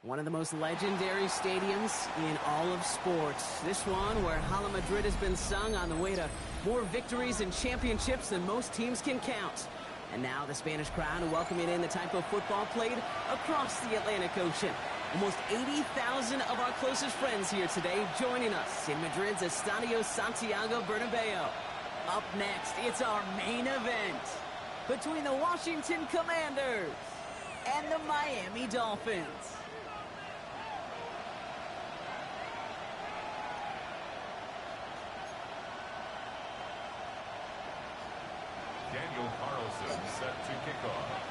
One of the most legendary stadiums in all of sports. This one where Hala Madrid has been sung on the way to more victories and championships than most teams can count. And now the Spanish crowd welcoming in the type of football played across the Atlantic Ocean. Almost 80,000 of our closest friends here today joining us in Madrid's Estadio Santiago Bernabeu. Up next, it's our main event between the Washington Commanders and the Miami Dolphins. Daniel Carlson set to kick off.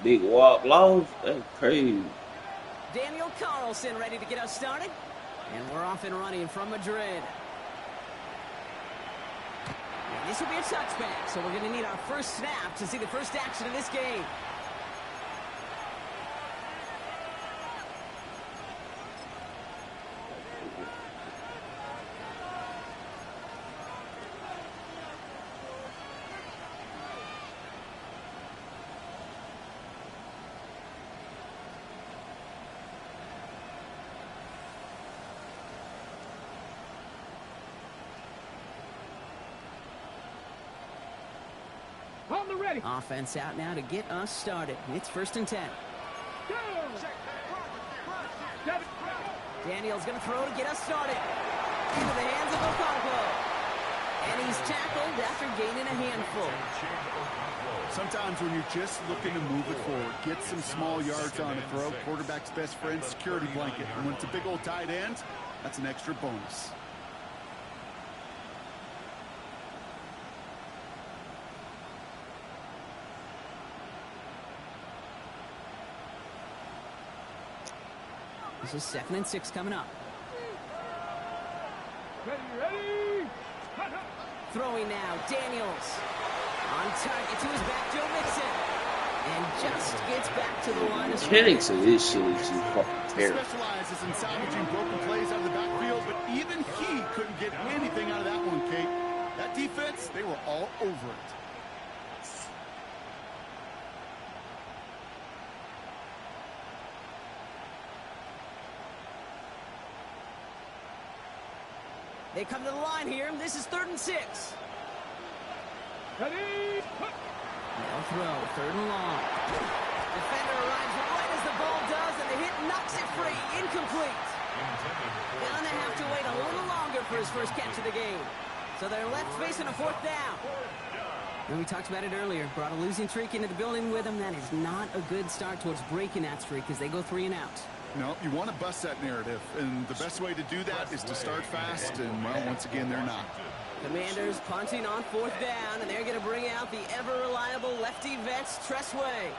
Big walk loss? That's crazy. Daniel Carlson ready to get us started. And we're off and running from Madrid. And this will be a touchback, so we're going to need our first snap to see the first action of this game. Ready. Offense out now to get us started. It's 1st and 10. Go. Daniel's going to throw to get us started. Into the hands of Ocampo. And he's tackled after gaining a handful. Sometimes when you're just looking to move it forward, get some small yards on a throw, quarterback's best friend, security blanket. And when it's a big old tight end, that's an extra bonus. This is 2nd and 6 coming up. Ready. Throwing now, Daniels. On target to his back, Joe Mixon. And just gets back to the line of Mechanics of this shit is just fucking He terrible. specializes in salvaging broken plays out of the backfield, but even he couldn't get anything out of that one, Kate. That defense, they were all over it. They come to the line here. This is 3rd and 6. Ready. No throw, 3rd and long. Defender arrives right as the ball does, and the hit knocks it free. Incomplete. Gonna have to wait a little longer for his first catch of the game. So they're left facing a 4th down. And we talked about it earlier. Brought a losing streak into the building with them. That is not a good start towards breaking that streak as they go 3 and out. No, you want to bust that narrative, and the best way to do that is to start fast, and, well, once again, they're not. Commanders punting on 4th down, and they're going to bring out the ever-reliable lefty vets, Tressway.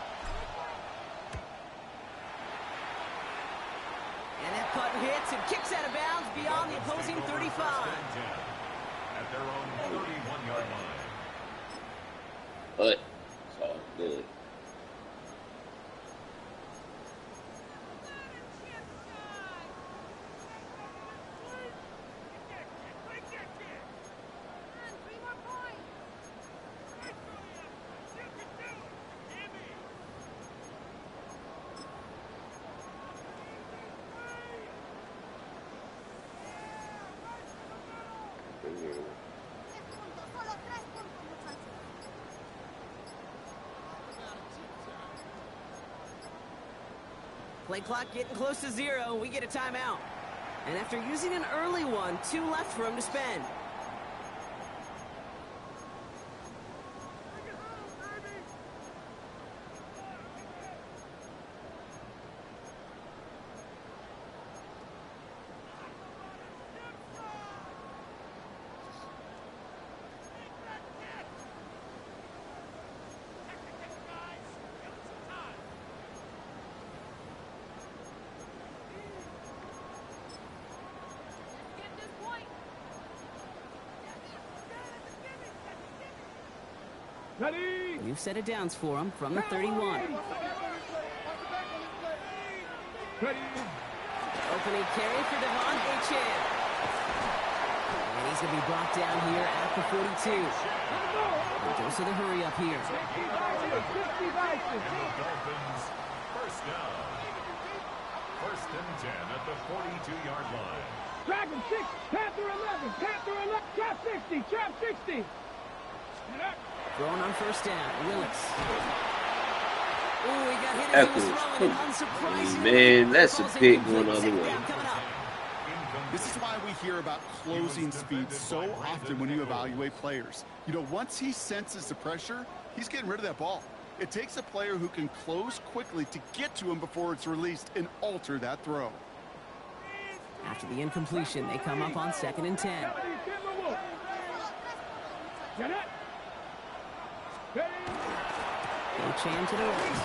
And that punt hits and kicks out of bounds beyond the opposing 35. At their own 31-yard line. But it's all good. Play clock getting close to 0. We get a timeout. And after using an early one, 2 left for him to spend. Ready. We've set it downs for him from the 31. Ready. Opening carry for Devon Achane. And he's going to be brought down here at the 42. And goes to the hurry up here. Dolphins, first down. First and 10 at the 42-yard line. Dragon 6, Panther 11, Panther 11, Trap 60, Trap 60. Throwing on first down, Willis. Oh, he got hit as he was throwing, and unsurprisingly, Man, that's a big one on the way. This is why we hear about closing speed so often when you evaluate players. You know, once he senses the pressure, he's getting rid of that ball. It takes a player who can close quickly to get to him before it's released and alter that throw. After the incompletion, they come up on 2nd and 10. Achane to the right.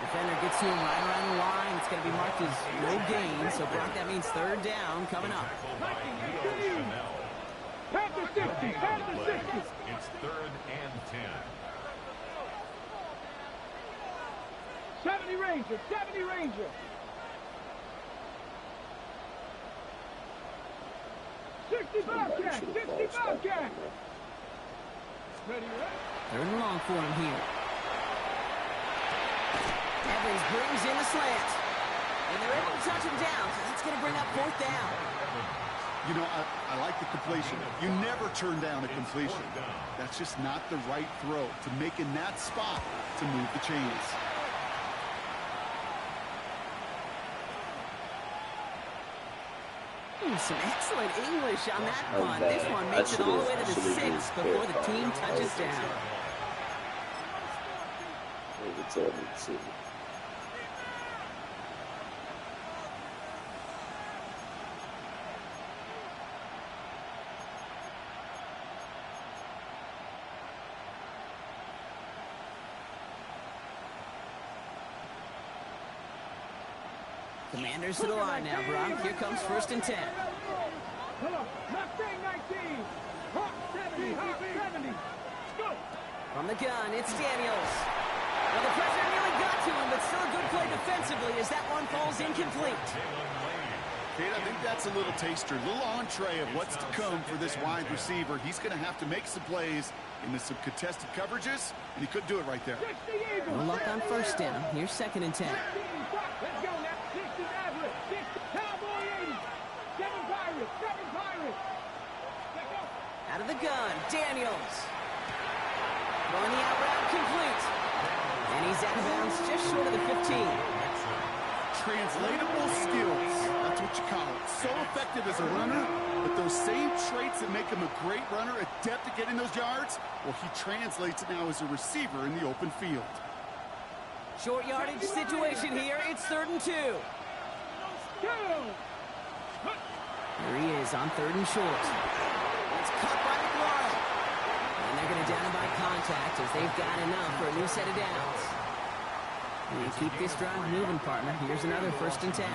Defender gets to him right around the line. It's going to be marked as no gain. So, Brock, that means 3rd down coming up. Panther 60, Panther 60. It's 3rd and 10. 70 Ranger, 70 Ranger. 65 cat, 65 cat. Ready, right? 3rd and long for him here. Evans brings in the slant. And they're able to touch him down. So that's going to bring up 4th down. You know, I like the completion. You never turn down a completion. That's just not the right throw to make in that spot to move the chains. Some excellent English on that one. This one makes it all the way to the 6 before the team touches down. Commanders to the line now, Brock. Here comes 1st and 10. Mustang 19. Hawk 70, Hawk 70. Go. From the gun, it's Daniels. Well, the pressure nearly got to him, but still a good play defensively as that one falls incomplete. Kate, I think that's a little taster, a little entree of what's to come for this wide receiver. He's going to have to make some plays into some contested coverages, and he couldn't do it right there. No luck on 1st down. Here's 2nd and 10. Let's go now. 60 Maverick, 60 Cowboy 80. 7 Pirates, 7 Pirates. Let's go. Out of the gun, Daniels. Throwing the out route complete. And he's out of bounds just short of the 15. Translatable skills. That's what you call it. So effective as a runner, but those same traits that make him a great runner, adept at getting those yards, well, he translates it now as a receiver in the open field. Short yardage situation here. It's 3rd and 2. Here he is on 3rd and short. It's cut by McLaurin. And they're going to down him by contact as they've got enough for a new set of downs. And you keep this drive moving, partner. Here's another 1st and 10.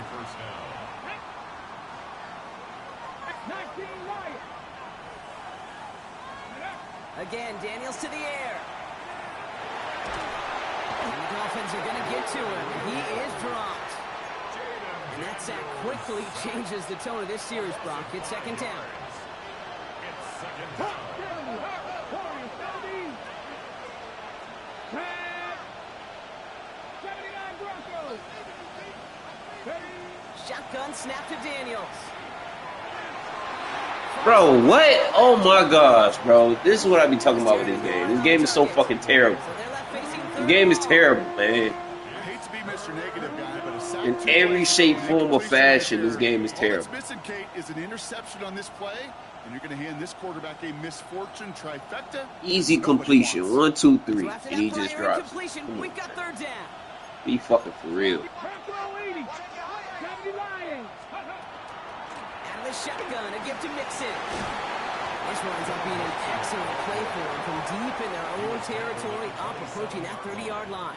Again, Daniels to the air. And the Dolphins are going to get to him. He is dropped. And that sack quickly changes the tone of this series, Brock. It's 2nd down. Shotgun snap to Daniels. Bro, what? Oh my gosh, bro. This is what I be talking about with this game. This game is so fucking terrible. The game is terrible, man. I hate to be Mr. Negative guy, but a sack In every shape, form, or fashion, this game is all terrible. that's missing, Kate, is an interception on this play, and you're going to hand this quarterback a misfortune trifecta. Easy completion. 1, 2, 3. And he just drops. We've got 3rd down. Be fucking for real. Out of the shotgun, a gift to Mixon. This winds up being an excellent play for him from deep in their own territory, up approaching that 30-yard line.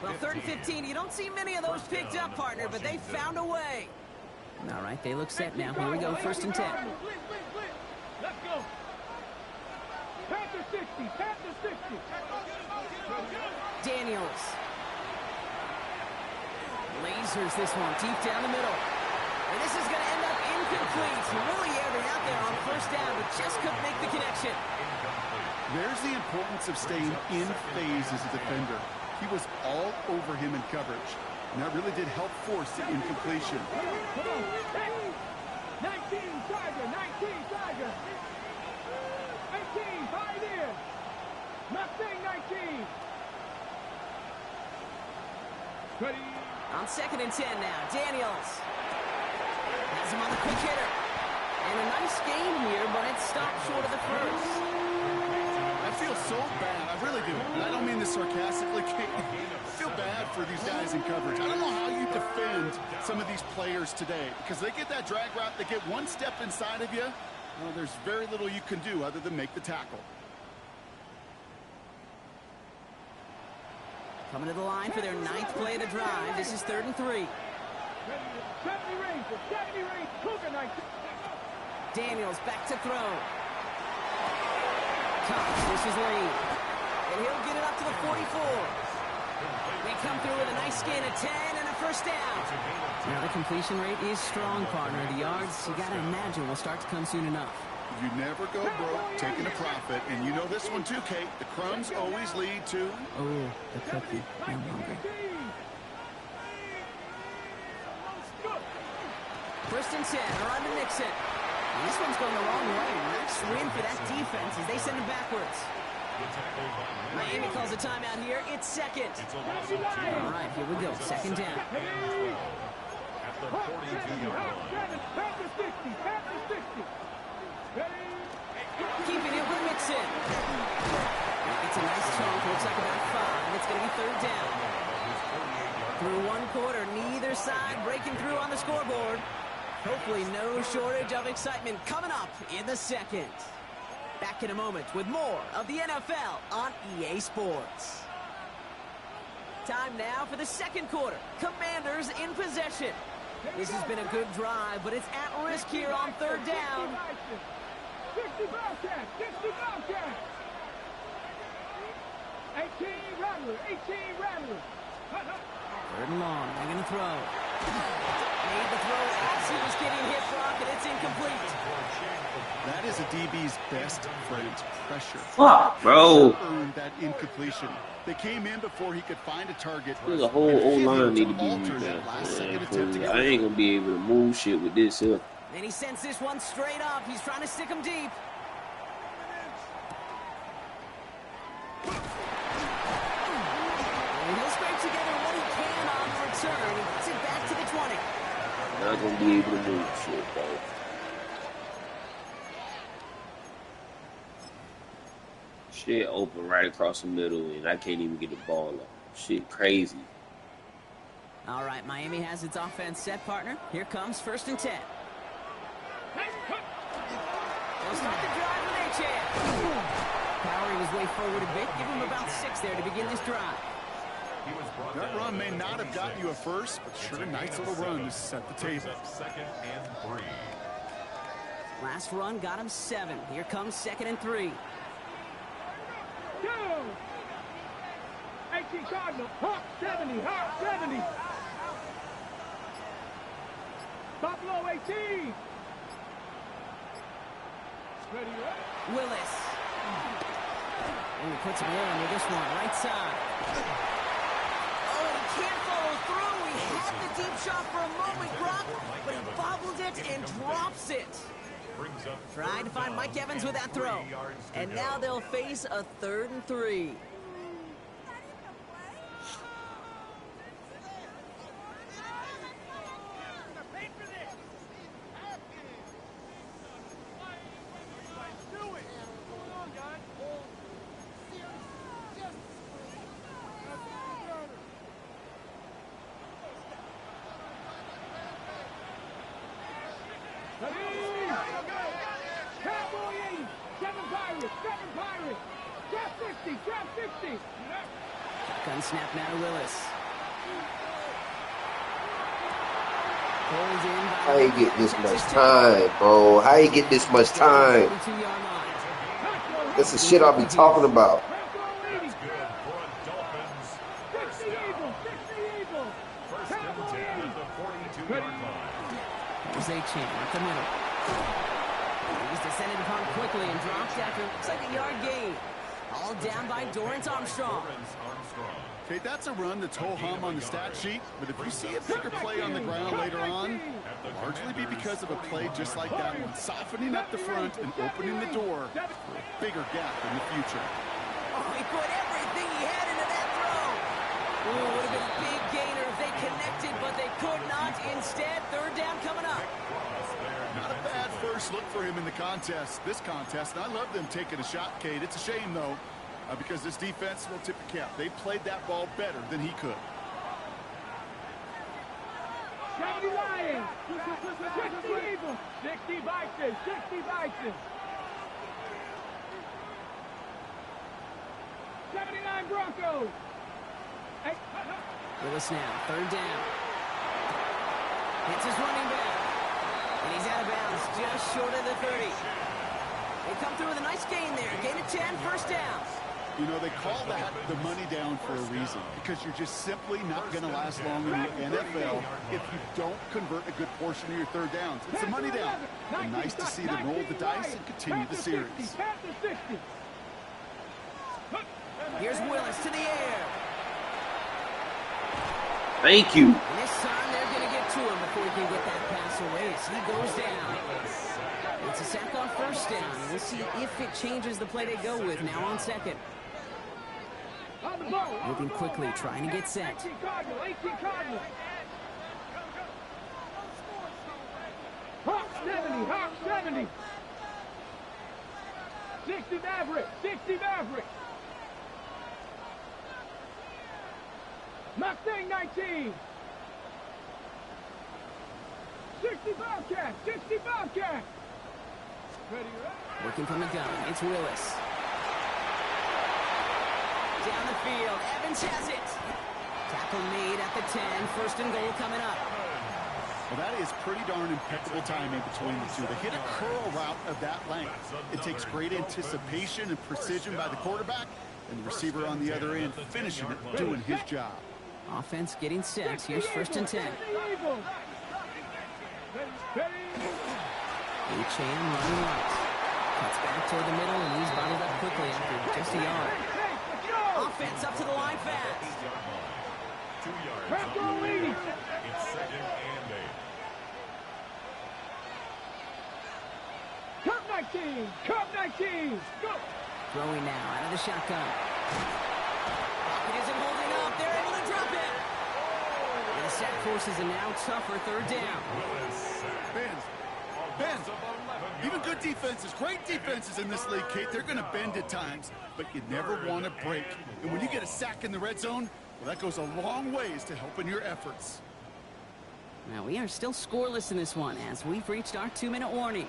Well, 3rd and 15, you don't see many of those picked up, partner, but they found a way. All right, they look set now. Here we go, 1st and 10. Let's go. Panther 60, Panther 60. Daniels. Lays answers this one deep down the middle. And this is going to end up incomplete. He really aired it out there on first down, but just couldn't make the connection. There's the importance of staying in phase as a defender. He was all over him in coverage, and that really did help force the incompletion. Come on. 19 Tiger, 19 Tiger. 18, 5 in. Mustang 19. Ready. On 2nd and 10 now, Daniels has him on the quick hitter. And a nice gain here, but it stopped short of the first. I feel so bad. I really do. And I don't mean this sarcastically. I feel bad for these guys in coverage. I don't know how you defend some of these players today, because they get that drag route, they get one step inside of you. Well, there's very little you can do other than make the tackle. Coming to the line for their 9th play of the drive. This is 3rd and 3. 70 range, 70 range, Cougar 19. Daniels back to throw. Cox, this is Lee. And he'll get it up to the 44. They come through with a nice gain of 10 and a first down. Now the completion rate is strong, partner. The yards, you got to imagine, will start to come soon enough. You never go broke taking a profit, and you know this one too, Kate. The crumbs always lead to... Oh, the cookie. I'm hungry. 1st and 10, run to Nixon. And this one's going the wrong way. Nice win for that defense as they send it backwards. Miami calls a timeout here. It's 2nd. All right, here we go. 2nd down. At the 42-yard line. Keeping it with Nixon. It's a nice chunk. Looks like about 5. It's going to be 3rd down. Through 1 quarter, neither side breaking through on the scoreboard. Hopefully no shortage of excitement coming up in the 2nd. Back in a moment with more of the NFL on EA Sports. Time now for the 2nd quarter. Commanders in possession. This has been a good drive, but it's at risk here on 3rd down. 60 Bobcat, 60 Bobcat. 18 Rattler, 18 Rattler. 3rd and long, they're going to throw. Made the throw as he was getting hit, Brock, and it's incomplete. That is a DB's best friend, pressure. Fuck, bro. Earned that incompletion. They came in before he could find a target. There's a whole O-line need to be alter moved that last second down. attempt to get I ain't gonna be able to move shit with this here. And he sends this one straight up. He's trying to stick him deep. And he'll scrape together what he can on the return. He gets it back to the 20. Not gonna be able to move shit, bro. Shit open right across the middle, and I can't even get the ball up. Shit crazy. All right, Miami has its offense set, partner. Here comes 1st and 10. They'll start the drive when they chance. Powering his way forward a bit. Give him about 6 there to begin this drive. That run may not have gotten you a first, but sure a nice little run to set the table. 2nd and 3. Last run got him 7. Here comes 2nd and 3. Go! 18 Cardinal, Hawk 70, Hawk 70. Buffalo 18. Ready, ready. Willis. And he puts him on with this one, right side. Oh, he can't follow through. He had the deep shot for a moment, Brock, but he bobbled it and drops it. Trying to find Mike Evans with that throw. And now they'll face a 3rd and 3. Cowboy 80, 7 Pirates, 7 Pirates. Drop 60, drop 60. Gun snap now to Willis. Pulled in by How you get this much time, bro? How you get this much time? 42-yard line. That's the shit I'll be talking about. Cowboy 80. 60 Eagles, 60 Eagles. Cowboy 80. 42-yard line. Jose Chan up the middle. He's descended upon quickly and dropped after, looks like a yard gain. All down by Dorrance Armstrong. Okay, that's a run that's ho-hum on the stat sheet, but if you see a bigger play on the ground later on, it'll largely be because of a play just like that one, softening up the front and opening the door for a bigger gap in the future. Oh, he put everything he had into that throw. Ooh, would have been a big gainer if they connected, but they could not. Instead, third down coming up. Not a bad first look for him in the this contest, and I love them taking a shot, Kate. It's a shame, though, because this defense will tip the cap. They played that ball better than he could. 70 Lions, 60 Eagles, 60 Vikings, 60 Vikings. 79 Broncos. Hey. Willis now, third down. Hits his running back. And he's out of bounds, just short of the 30. They come through with a nice gain there. Gain of 10, first down. You know, they call that the money down for a reason, because you're just simply not going to last long in the NFL if you don't convert a good portion of your third downs. It's a money down. And nice to see them roll the dice and continue the series. Here's Willis to the air. Thank you. And this time they're going to get to him before he can get that pass away as he goes down. It's a sack on first down. We'll see if it changes the play they go with now on second. Moving quickly, trying to get set. 18 Cardinals. Hawk 70, Hawk 70. 60 Maverick, 60 Maverick. Mustang 19. 60 Bobcat, 60 Bobcat. Working from the gun, it's Willis. Down the field, Evans has it. Tackle made at the 10, first and goal coming up. Well, that is pretty darn impeccable timing between the two. They hit a curl route of that length. It takes great anticipation and precision by the quarterback, and the receiver on the other end finishing it, doing his job. Offense getting set. Here's first and 10. Chan running right. Cuts back toward the middle, and he's bottled up quickly after just a yard. Offense up to the line fast. 2 yards up the middle. It's second and 8. Cup 19, Cup 19. Go. Throwing now out of the shotgun. It isn't holding up. They're able to drop it. And the sack forces a now tougher third down. Ben, even good defenses, great defenses in this league, Kate, they're going to bend at times, but you never want to break. And when you get a sack in the red zone, well, that goes a long ways to helping your efforts. Now, we are still scoreless in this one as we've reached our 2-minute warning.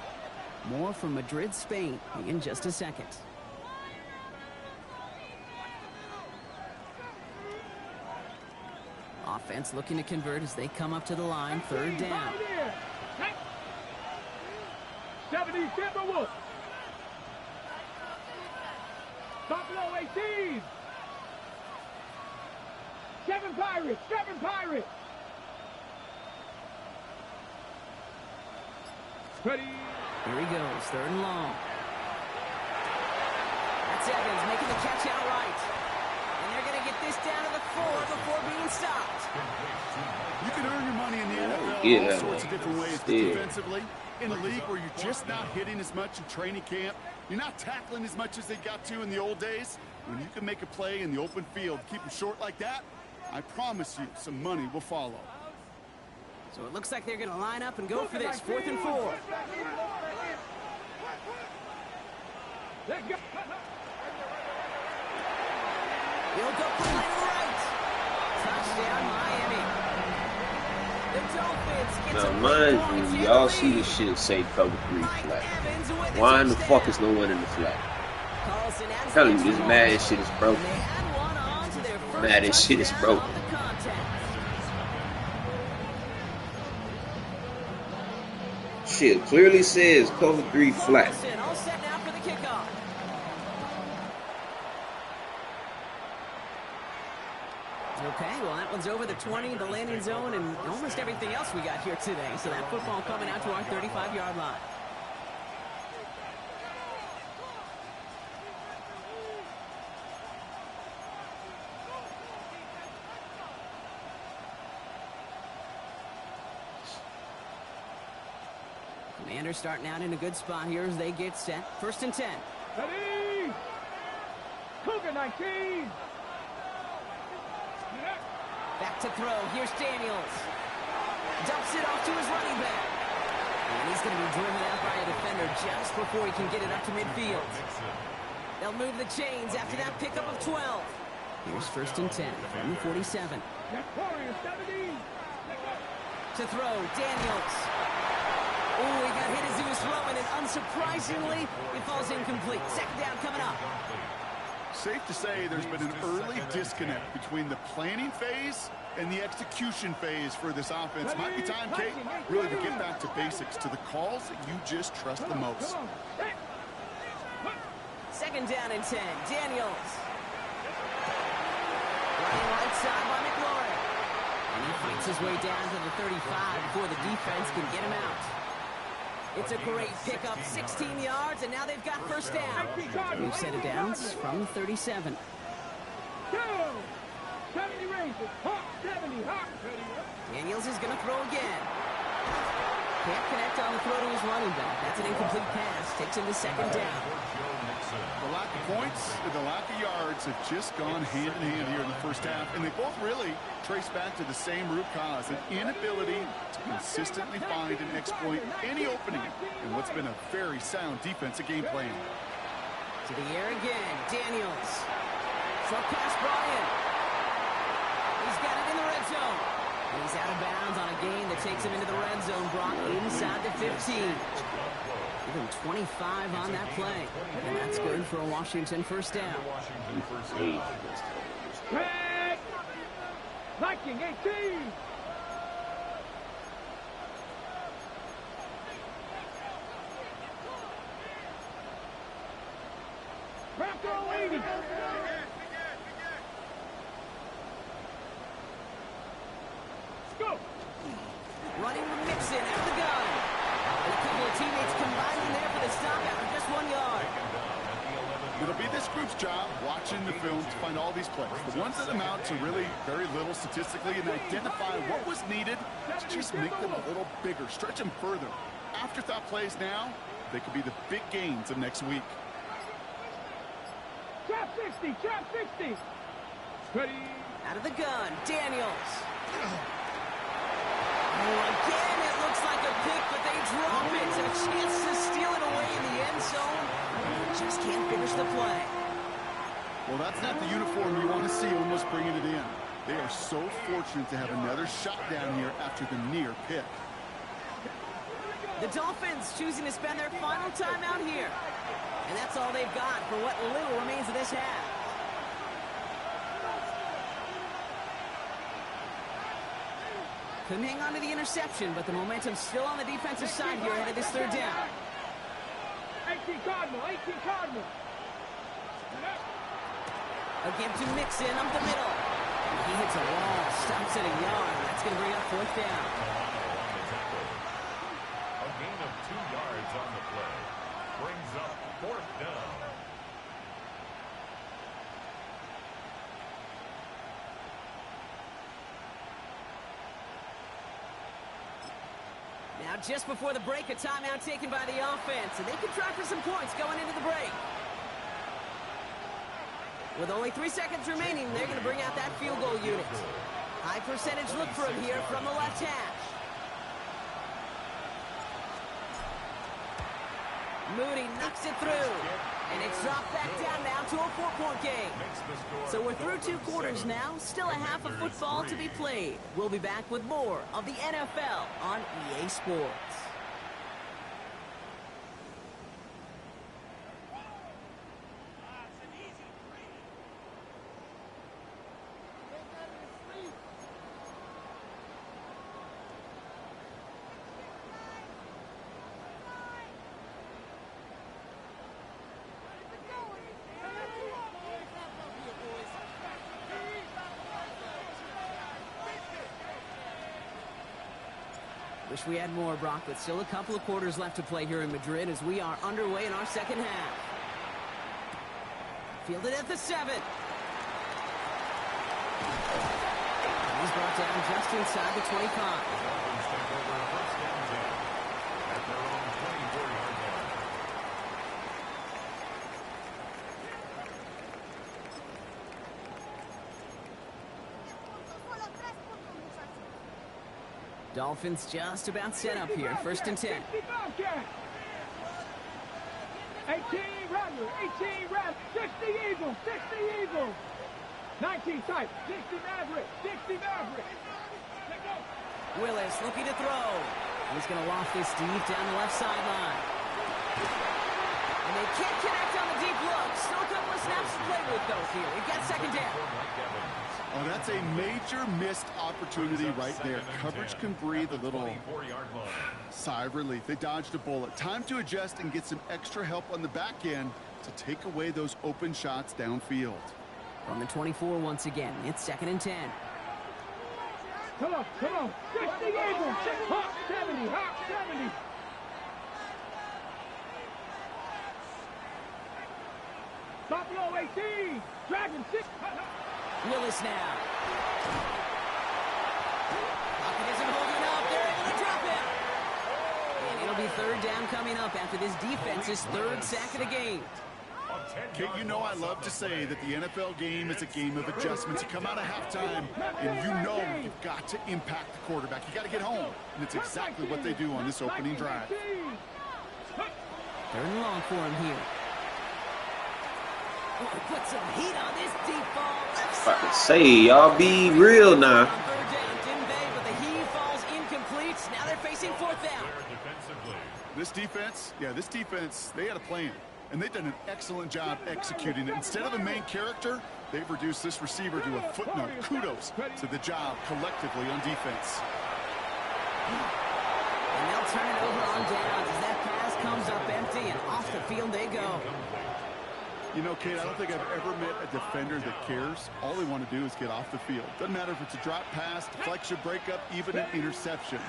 More from Madrid, Spain in just a second. Offense looking to convert as they come up to the line, third down. 70 Timberwolves. Buffalo 18. 7 Pirates, 7 Pirates. Ready. Here he goes, third and long. That's Evans making the catch outright. And they're going to get this down to the 4 before being stopped. You can earn your money in the NFL all sorts of different ways, but defensively, in a league where you're just not hitting as much in training camp, you're not tackling as much as they got to in the old days, when you can make a play in the open field, keep them short like that, I promise you some money will follow. So it looks like they're going to line up and go for this, 4th and 4. Let's go. He'll go quickly to the right. Touchdown, Miami. The Dolphins get Now, mind you, y'all see this shit say cover 3 flat. Why in the fuck is no one in the flat? I'm telling you, this mad shit is broken. Mad as shit is broken. Shit clearly says cover 3 flat. All set now for the kickoff. Okay, well, that Dolphins over the 20, the landing zone, and almost everything else we got here today. So that football coming out to our 35-yard line. Commanders starting out in a good spot here as they get set. 1st and 10. Ready? Cougar 19. Back to throw. Here's Daniels. Dumps it off to his running back. And he's going to be driven out by a defender just before he can get it up to midfield. They'll move the chains after that pickup of 12. Here's 1st and 10 from the 47. Warriors 70. To throw, Daniels. Oh, he got hit as he was throwing, and unsurprisingly, it falls incomplete. 2nd down coming up. Safe to say there's been an early disconnect between the planning phase and the execution phase for this offense. Might be time, Kate, really to get back to basics, to the calls that you just trust the most. 2nd down and 10. Daniels. Running right side by McLaurin. And he fights his way down to the 35 before the defense can get him out. It's a great pickup, 16 yards, and now they've got 1st down. We've set it down from the 37. 70 Rangers. Hawk 70. Hawk. Daniels is going to throw again. Can't connect on the throw to his running back. That's an incomplete pass. Takes him to 2nd down. The lack of points and the lack of yards have just gone hand in hand here in the 1st half, and they both really trace back to the same root cause, an inability to consistently find and exploit any opening in what's been a very sound defensive game plan. To the air again, Daniels. Short pass, Bryan. He's got it in the red zone. And he's out of bounds on a gain that takes him into the red zone. Brock inside the 15. Give him 25 on that play. And that's good for a Washington 1st down. Red. Viking 18. Bronco 80. Go. Running with Mixon out of the gun. And a couple of teammates combining there for the stop after just 1 yard. It'll be this group's job watching the film to find all these plays, the ones that amount to really very little statistically, and identify what was needed to just make them a little bigger, stretch them further. Afterthought plays now, they could be the big gains of next week. Trap 60. Trap 60. Ready. Out of the gun, Daniels. Oh, again, it looks like a pick, but they drop it. A chance to steal it away in the end zone. Just can't finish the play. Well, that's not the uniform you want to see almost bringing it in. They are so fortunate to have another shot down here after the near pick. The Dolphins choosing to spend their final time out here. And that's all they've got for what little remains of this half. Couldn't hang on to the interception, but the momentum's still on the defensive side here ahead of this 3rd down. 18 Cardinal. 18 Cardinal. Again to Mixon up the middle. And he hits a wall, stops at a yard. That's going to bring up 4th down. A gain of 2 yards on the play. Brings up 4th down. Now, just before the break, a timeout taken by the offense, and they can try for some points going into the break. With only 3 seconds remaining, they're going to bring out that field goal unit. High percentage look for him here from the left hash. Moody knocks it through, and it's dropped back down now to a 4-point game. So we're through 2 quarters now, still a half of football to be played. We'll be back with more of the NFL on EA Sports. Wish we had more, Brock, but still a couple of quarters left to play here in Madrid as we are underway in our second half. Fielded at the 7. He's brought down just inside the 25. Dolphins take over a first and 10 at their own 24-yard line. Dolphins just about set up here. First and 10. 18 Rattler, 18 Rattler, 60 Eagles, 60 Eagles. 19 tight, 60 Maverick, 60 Maverick. Let go. Willis looking to throw. He's going to loft this deep down the left sideline. And they can't connect on the deep look. Still a couple of snaps to play with, though, here. He gets second down. Oh, that's a major missed opportunity right there. Coverage can breathe a little sigh of relief. They dodged a bullet. Time to adjust and get some extra help on the back end to take away those open shots downfield. From the 24 once again, it's second and 10. Come on, come on. 60 Eagles, Hawk 70, Hawk 70. Buffalo 18, Dragon 6. Willis now. Pocket isn't holding up. They're able to drop him. And it'll be third down coming up after this defense's third sack of the game. Kate, you know I love to say that the NFL game is a game of adjustments. You come out of halftime, and you know you've got to impact the quarterback. You got to get home, and it's exactly what they do on this opening drive. Third and long for him here. Oh, put some heat on this deep ball. About to say, y'all be real now. Third down, didn't they? But the heave falls incomplete. Now they're facing fourth down. This defense, they had a plan. And they've done an excellent job executing it. Instead of a main character, they've reduced this receiver to a footnote. Kudos to the job collectively on defense. And they'll turn it over on downs as that pass comes up empty, and off the field they go. You know, Kate, I don't think I've ever met a defender that cares. All they want to do is get off the field. Doesn't matter if it's a drop pass, deflection, breakup, even an interception.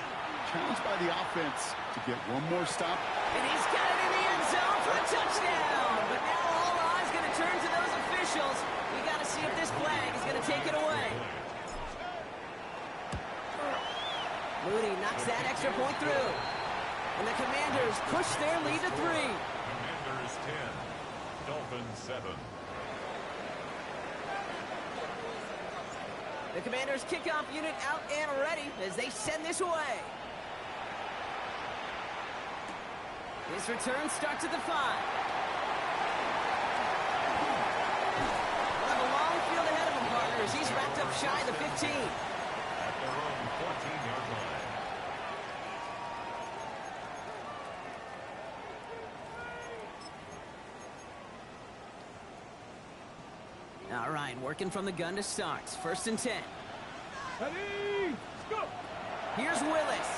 Challenged by the offense to get one more stop. And he's got it in the end zone for a touchdown. But now all eyes going to turn to those officials. We got to see if this flag is going to take it away. Moody knocks that extra point through. And the Commanders push their lead to 3. Commanders 10, Dolphins 7. The Commanders kickoff unit out and ready as they send this away. This return starts at the 5. We'll have a long field ahead of him, partners. He's wrapped up shy of the 15. At their own 14-yard line. All right, working from the gun to start. First and 10. Ready, go. Here's Willis.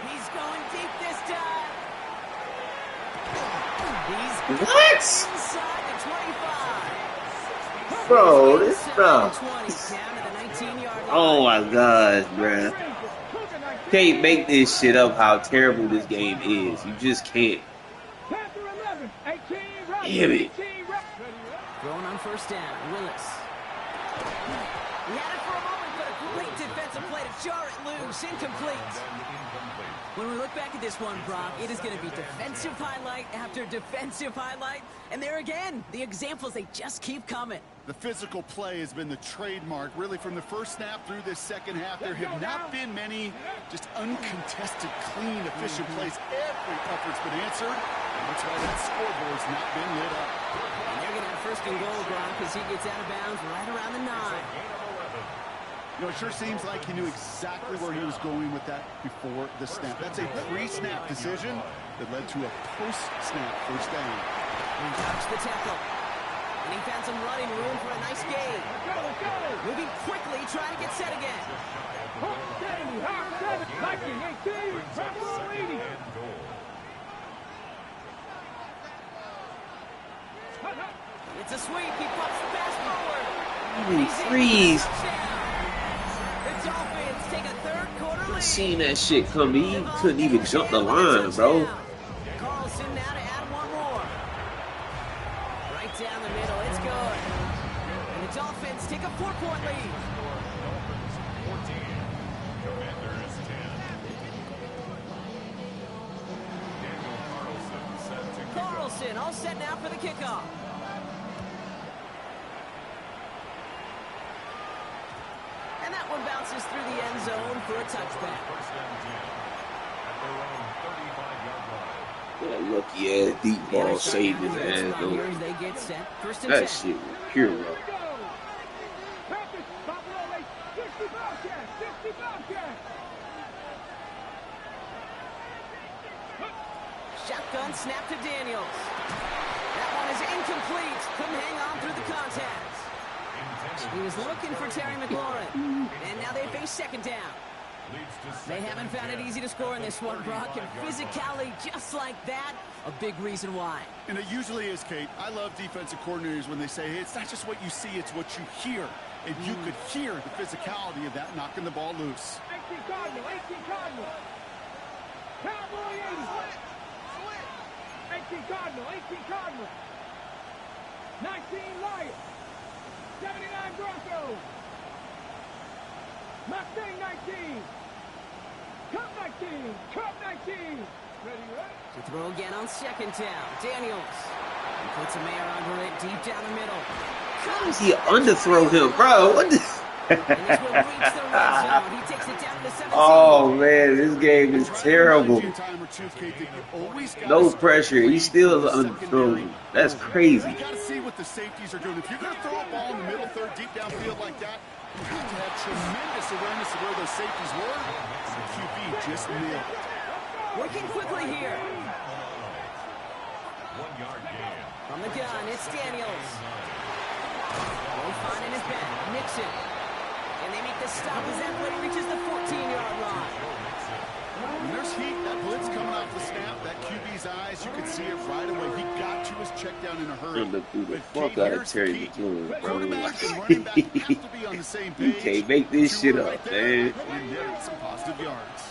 He's going deep this time. He's What? inside the 25. Bro, this bro. 20, down to the 19-yard line. Oh my God, bruh. Can't make this shit up how terrible this game is. You just can't. Panther 11, 18 Rattler, Damn it. 18 Rattler. Throwing on first down, Willis. He had it for a moment, but a great defensive play to jar it loose. Incomplete. When we look back at this one, Brock, it is going to be defensive highlight after defensive highlight. And there again, the examples, they just keep coming. The physical play has been the trademark, really, from the first snap through this second half. There have not been many just uncontested, clean, efficient plays. Every effort's been answered. And that's why that scoreboard's not been lit up. And they're going to have first and goal, Brock, as he gets out of bounds right around the 9. You know, it sure seems like he knew exactly where he was going with that before the snap. That's a pre-snap decision that led to a post-snap first down. He dodged the tackle. And he found some running room for a nice gain. Moving quickly, trying to get set again. Hawk 70, Hawk 70, Viking 18, Buffalo 80. It's a sweep. He pops the pass forward. Freeze. The Dolphins take a third quarter lead. Seeing that shit come, he couldn't even jump the line, bro. Carlson now to add one more. Right down the middle, it's good. And the Dolphins take a 4-point lead. Dolphins 14, Commanders 10. Daniel Carlson set to kick off. Carlson all set now for the kickoff. And that one bounces through the end zone for a touchback. First and 10 at their own 35-yard line. That lucky ass deep ball saved his ass though. Here as they get set. First and That 10. shit was pure luck. Shotgun snap to Daniels. That one is incomplete. Couldn't hang on through the contact. He was looking for Terry McLaurin. And now they face second down. They haven't found it easy to score in this one, Brock. And physicality just like that, a big reason why. And it usually is, Kate. I love defensive coordinators when they say, hey, it's not just what you see, it's what you hear. And you could hear the physicality of that knocking the ball loose. 18 Cardinal, 18 Cardinal. Cowboy 80. 18 Cardinal, 18 Cardinal. 19 Lions. 79 Broncos. Mustang 19. Cup 19. Cup 19. Ready, right? To throw again on second down. Daniels. He puts a man under it deep down the middle. How does he underthrow him, bro? What the... And this will reach the red zone. He takes it down to the 17. Oh man, this game is terrible. No pressure. He's still underthrown. That's crazy. You got to see what the safeties are doing. If you're going to throw a ball in the middle third, deep downfield like that, you have to have tremendous awareness of where those safeties were. The QB just nailed it. Working quickly here. 1-yard gain. From the gun, it's Daniels. They'll find in his back. Nixon. And they make the stop as that play reaches the 14-yard line. When there's heat, that blitz coming off the snap, that QB's eyes, you could see it right away. He got to his check down in a hurry. Look through the fuck out of Terry McLaurin, bro. Quarterback and running back have to be on the same You page. can't make this shit up, man. And there's some positive yards.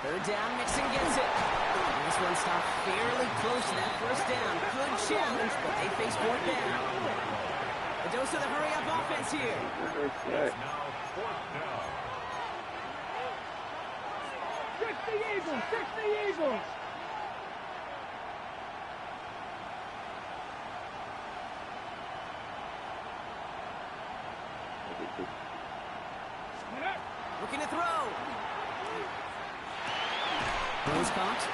Third down, Nixon gets it. And this one stopped fairly close to that first down. Good challenge, but they face fourth down. A dose of the hurry-up offense here. It's now 4th down. 60 Eagles. 60 Eagles. Looking to throw. Throws caught.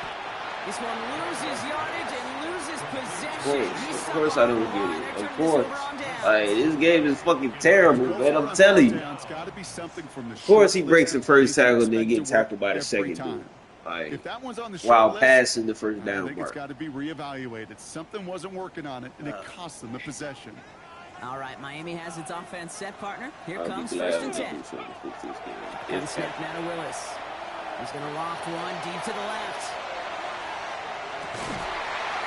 This one loses yardage and loses possession. Of course I don't get it. Of course. This game is fucking terrible, man. I'm telling you. Of course he breaks the first tackle and then get tackled by the second dude. While passing the first down I think it's mark. got to be reevaluated. Something wasn't working on it, and it cost them the possession. All right, Miami has its offense set, partner. Here I'll be comes glad first and when I 10. do something to fix this game. And snap now to Willis. He's going to loft one deep to the left.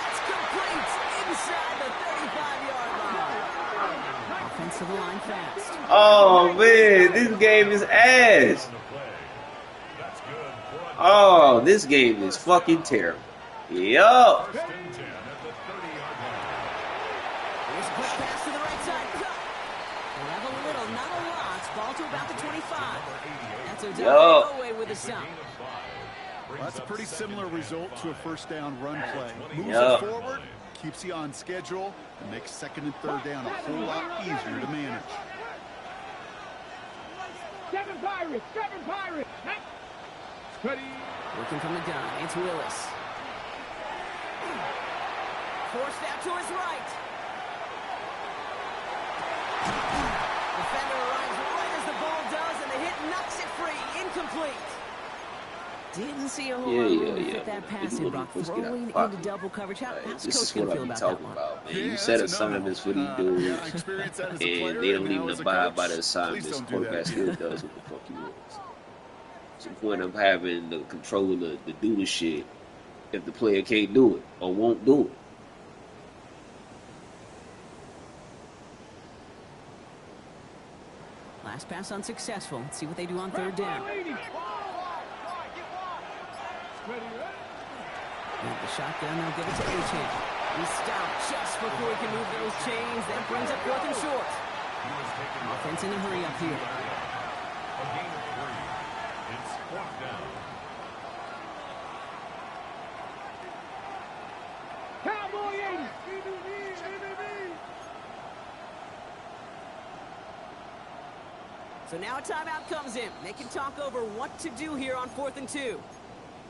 It's complete inside the 35-yard line. Offensive line fast. Oh man, this game is ass. That's good. Oh, this game is fucking terrible. Yo. First and 10 at the 30-yard line. Here's a quick pass to the right side. We'll have a little, not a lot. Ball to about the 25. That's Odafe with a stop. Well, that's a pretty similar result to a first down run play. Moves Yeah. it forward, keeps you on schedule, and makes second and third down a whole lot easier to manage. 7 Pirates. 7 Pirates. Ready. Working from the gun. It's Willis. Forced out to his right. Defender arrives right as the ball does, and the hit knocks it free. Incomplete. Didn't see a whole lot of room to fit that pass in, Brock. Throwing into double coverage. How's This is Coach going what to I feel be about that talking one? about, man. Yeah, You set that's a no-no. assignments for these dudes, I experienced that as a and player, they don't and now even as a abide by coach. the Please assignments. don't do Quarterback that. still does what the fuck he wants. What's the point of having the control to do the shit if the player can't do it or won't do it? Last pass unsuccessful. Let's see what they do on third down. With the shotgun, they'll give it to Achane. He's stopped just before he can move those chains. That brings up 4th and short. Offense in a hurry up here. A gain of 3. It's 4th down. Cowboy 80. So now a timeout comes in. They can talk over what to do here on 4th and 2.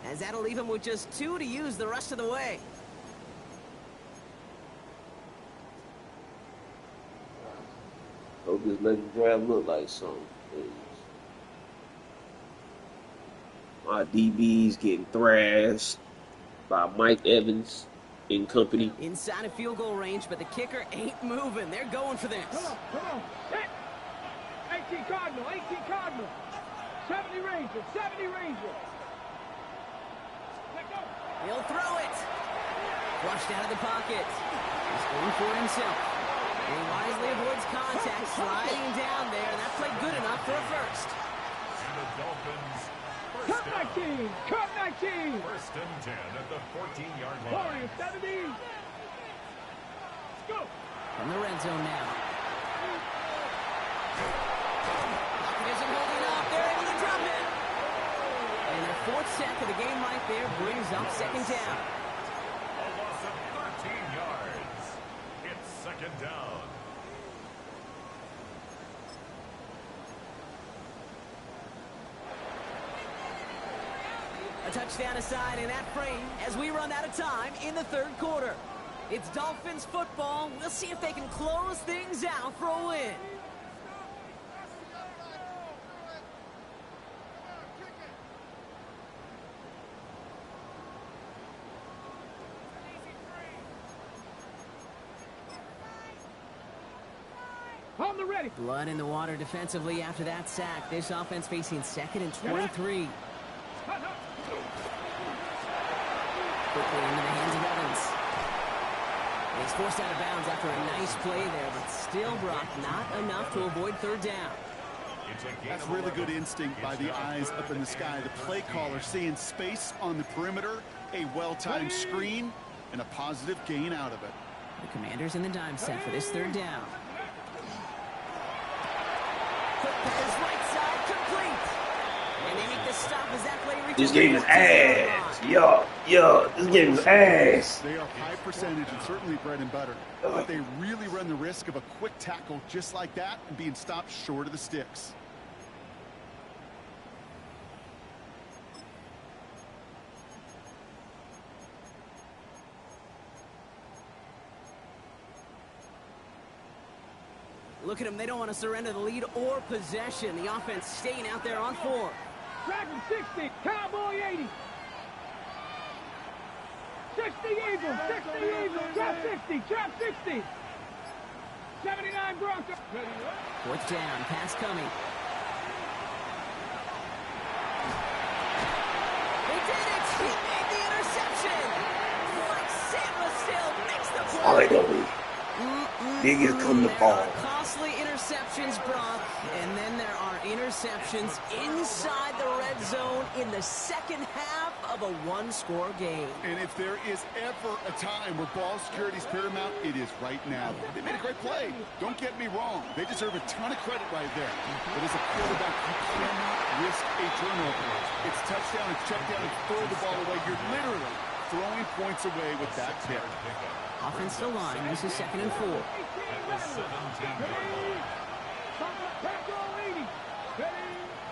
As that'll leave them with just 2 to use the rest of the way. Hope this legend drive look like something. My DB's getting thrashed by Mike Evans and company. Inside of field goal range, but the kicker ain't moving. They're going for this. Come on. Hit. 18 Cardinal. 70 Ranger. Let go. He'll throw it. Flushed out of the pocket. He's going for it himself. And he wisely avoids contact, sliding down there, and that played good enough for a first. And the Dolphins Cut 19. 1st and 10 at the 14-yard line. Warriors 70. Let's go. From the red zone now. Lockett isn't holding up. They're able to drop it. And their 4th sack of the game right there brings up 2nd down. A loss of 13 yards. It's 2nd down. A touchdown aside in that frame as we run out of time in the 3rd quarter. It's Dolphins football. We'll see if they can close things out for a win. On the ready. Blood in the water defensively after that sack. This offense facing 2nd and 23. Quickly into the hands of Evans. And he's forced out of bounds after a nice play there, but still, Brock, not enough to avoid 3rd down. That's really good instinct by the eyes up in the sky. The play caller seeing space on the perimeter, a well-timed screen, and a positive gain out of it. The Commanders in the dime set for this 3rd down. Quick pass right side, complete. And they make the stop as that play reaches. This game is ass. Yo, this game is ass. They are high percentage and certainly bread and butter, but they really run the risk of a quick tackle just like that and being stopped short of the sticks. Look at them. They don't want to surrender the lead or possession. The offense staying out there on 4. Dragon 60. Cowboy 80. 60 Eagles. 60 Eagles. Trap 60. Trap 60. 79 Broncos. 4th down. Pass coming. They did it. He made the interception. Mike Sandler still makes the play. Finally. Niggas come to ball. Costly interceptions, Brock, and then there are interceptions inside the red zone in the 2nd half of a 1-score game. And if there is ever a time where ball security is paramount, it is right now. They made a great play. Don't get me wrong. They deserve a ton of credit right there. But as a quarterback, you cannot risk a turnover. It's touchdown, it's check down, it's throw the ball away. You're literally throwing points away with that pick. Offensive line. This is 2nd and 4.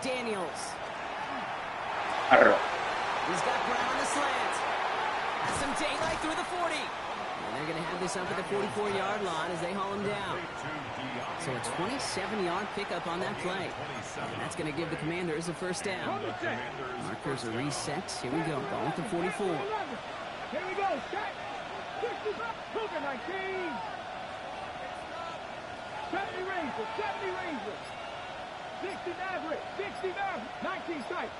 Daniels. He's got Brown on the slant. Has some daylight through the 40. And they're going to have this up at the 44-yard line as they haul him down. So a 27-yard pickup on that play. And that's going to give the Commanders a 1st down. Markers are reset. Here we go. Ball at the 44. Here we go. Set. 19. 70 Rangers. 60 Maverick. 19 tight.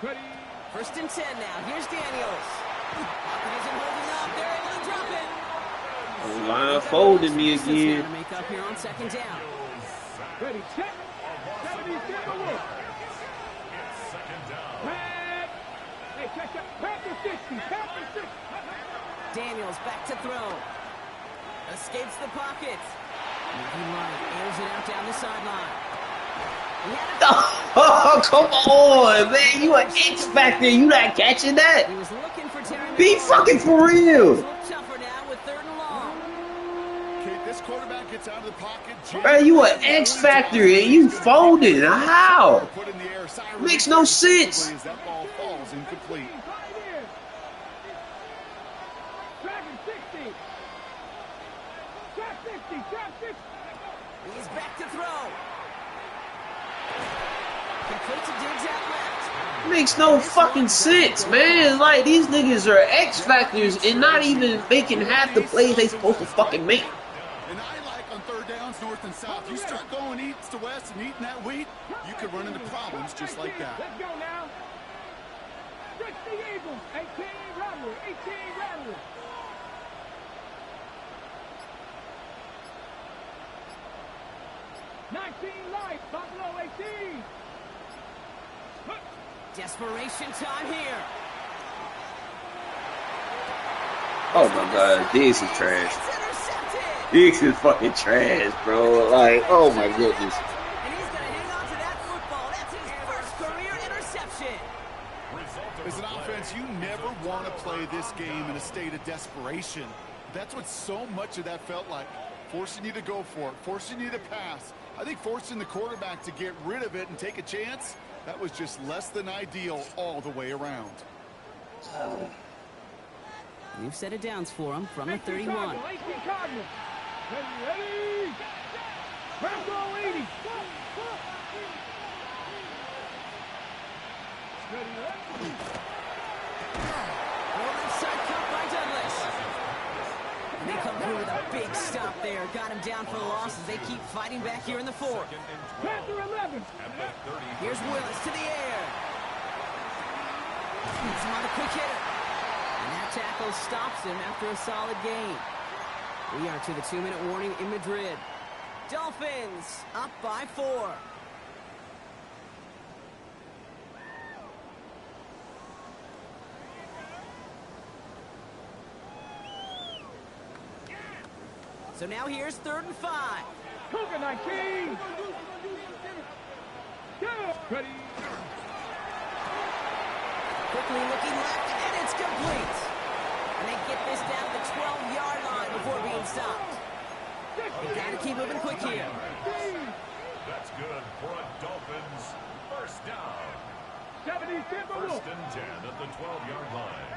Ready. 1st and 10 now. Here's Daniels. Lockett isn't holding up. They're able to drop it. Line folded me again. To make up here on 2nd down. Ready. Set. Daniels back to throw. Escapes the pocket. Moving right, airs it out down the sideline. Oh, come on, man. You an X Factor. You not catching that? He was looking for Terry. Be fucking for real. Tougher now with 3rd and long. Okay, this quarterback gets out of the pocket. Bro, you an X Factor and you folded. How? Makes no sense. That ball falls incomplete. He's back to throw. Complete to Diggs out left. Makes no fucking sense, man. Like, these niggas are X Factors and not even making half the plays they supposed to fucking make. And I like on 3rd downs, north and south. You start going east to west and eating that wheat, you could run into problems just like that. Let's go now. 60 Eagles, 18 Rattler, 18 Rattler. 19 life, Buffalo 18. Desperation time here. Oh my god, Diggs is trash. Diggs is fucking trash, bro. Like, oh my goodness. And he's going to hang on to that football. That's his first career interception. As an offense, you never want to play this game in a state of desperation. That's what so much of that felt like. Forcing you to go for it, forcing you to pass. I think forcing the quarterback to get rid of it and take a chance, that was just less than ideal all the way around. New set of downs for him from the 31. Ready? Rambo 80. Left side cut by Douglas. And they come through with a big stop there. Got him down for the loss as they keep fighting back here in the 4th. Panther 11. Here's Willis to the air. He's him on the quick hitter. And that tackle stops him after a solid gain. We are to the 2-minute warning in Madrid. Dolphins up by 4. So now here's 3rd and 5. Cougar 19. Ready? Quickly looking left, and it's complete. And they get this down to the 12-yard line before being stopped. They got to keep moving quick here. That's good for a Dolphins first down. 70 First and 10 at the 12-yard line.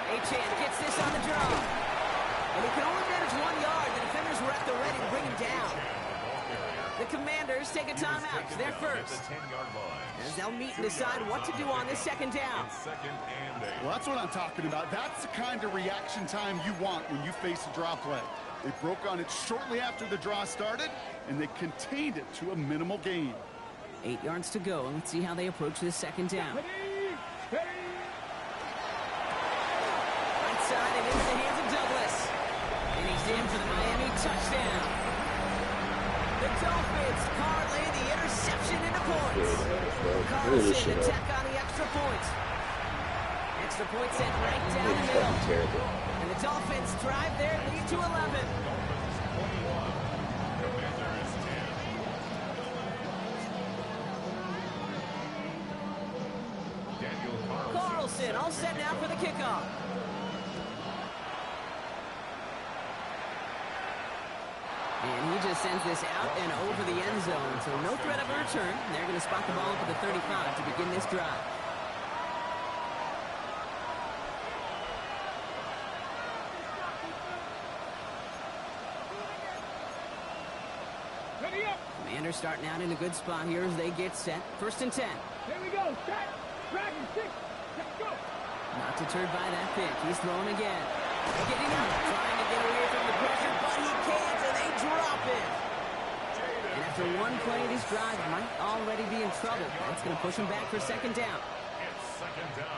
Achane gets this on the draw. And he can only manage 1 yard. The defenders were at the ready to bring him down. The Commanders take a timeout. They're first. As they'll meet and decide what to do on this 2nd down. Well, that's what I'm talking about. That's the kind of reaction time you want when you face a draw play. They broke on it shortly after the draw started, and they contained it to a minimal gain. 8 yards to go, and let's see how they approach this 2nd down. Right side and into the hands of Douglas. And he's in for the Miami touchdown. The Dolphins parlay the interception into points. Carlson attack on the extra point. Extra point sent right down the middle. And the Dolphins drive their lead to 11. Carlson all set now for the kickoff. And he just sends this out and over the end zone. So no threat of a return. They're going to spot the ball up at the 35 to begin this drive. Ready up. Commanders starting out in a good spot here as they get set. 1st and 10. Here we go. Set. Dragon 6. Let's go. Not deterred by that pick. He's throwing again. Getting up. Trying to get away from the pressure, but he can't, and they drop it. And after one play, this drive might already be in trouble. That's going to push him back for 2nd down.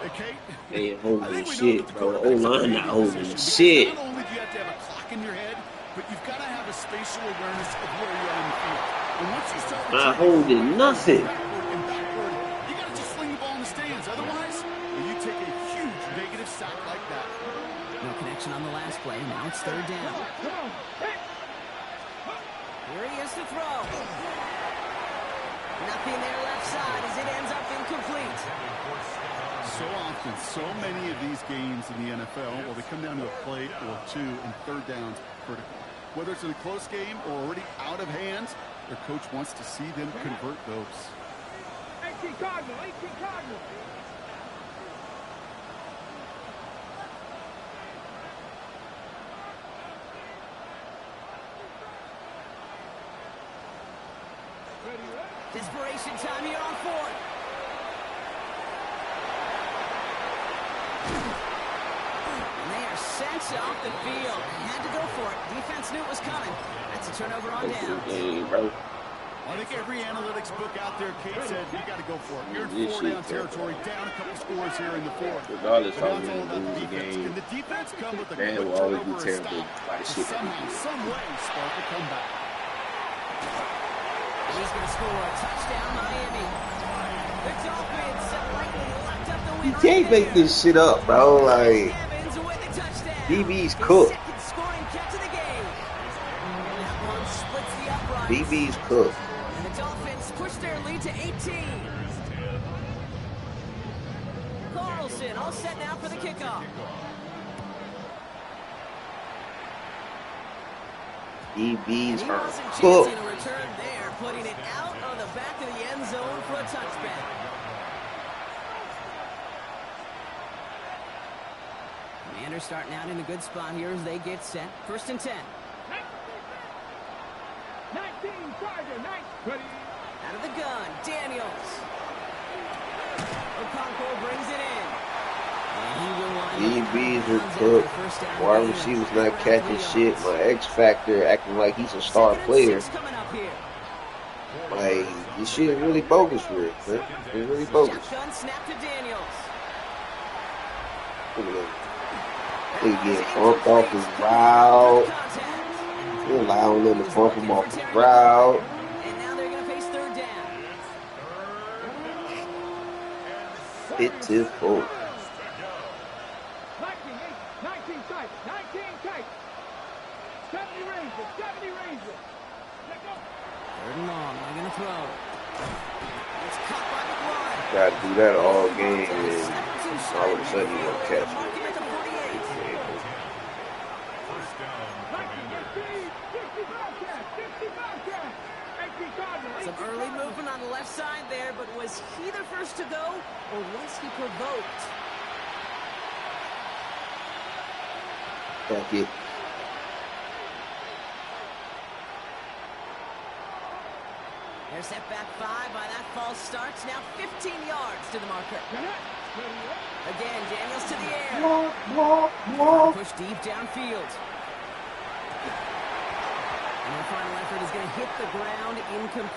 Hey, Kate. They ain't holding shit, bro. O-line not holding shit. Not only do you have to have a clock in your head, but you've got to have a spatial awareness of where you are in the field. And once you start Not holding nothing. backward, you got to just sling the ball in the stands. Otherwise, you take a huge negative sack like that. No connection on the last play. Now it's third down. Here he is to throw. Nothing there left side as it ends up incomplete. So often, so many of these games in the NFL, well, they come down to a play or two, and third down's critical. Whether it's in a close game or already out of hands, their coach wants to see them convert those. 18 Cardinal, 18 Cardinal. Desperation time here on fourth. And they are sent off the field. Had to go for it. Defense knew it was coming. That's a turnover on down. I think every analytics book out there, Kate said, you got to go for it. You're in four-down territory, down a couple scores here in the fourth. Regardless But of now it's all how about the we lose the defense. game, Can the defense come with a man quick will always be turnover or terrible stop? by the shit that Somehow, we do. some way, spark a comeback. He's going to score a touchdown, Miami. The Dolphins likely locked up the win. You can't make this shit up, bro. Like, Evans with the touchdown. BB's cooked. Second scoring catch of the game. And that one splits the uprights. BB's cooked. And the Dolphins push their lead to 18. Carlson all set now for the kickoff. BB's He are wasn't cooked. chancing a return there, putting it out of the back of the end zone for a touchback. Commanders starting out in a good spot here as they get set. First and 10. 19 Charger, 9. Out of the gun, Daniels. Okonkwo brings it in. And he will wind up DBs downs are after cooked. first down Wide gain. receivers not catching shit. yards. My X Factor acting like he's a star player. 2nd and 6 coming up here. Like, this shit is really bogus for it, man. It's really bogus. Shotgun snap to Daniels. Look at him. He getting bumped off his route. He allowing them to bump him off his route. And now they're going to face third down. Pitiful. 19 tight, 19 tight. 70 Rangers, 70 Rangers. Let go. Third and long, they're going to throw. It's caught by McLaurin. Gotta do that all game, and all of a sudden you don't catch Mark it. him at the 48. First down, 19, 50, 50 Bobcats, 50 Bobcats. 18 Cardinal, 18 Some early movement on the left side there, but was he the first to go, or was he provoked? Fuck it. They're set back 5 by that false start. Now 15 yards to the marker. Again, Daniels to the air. Push deep downfield. And their final effort is going to hit the ground incomplete.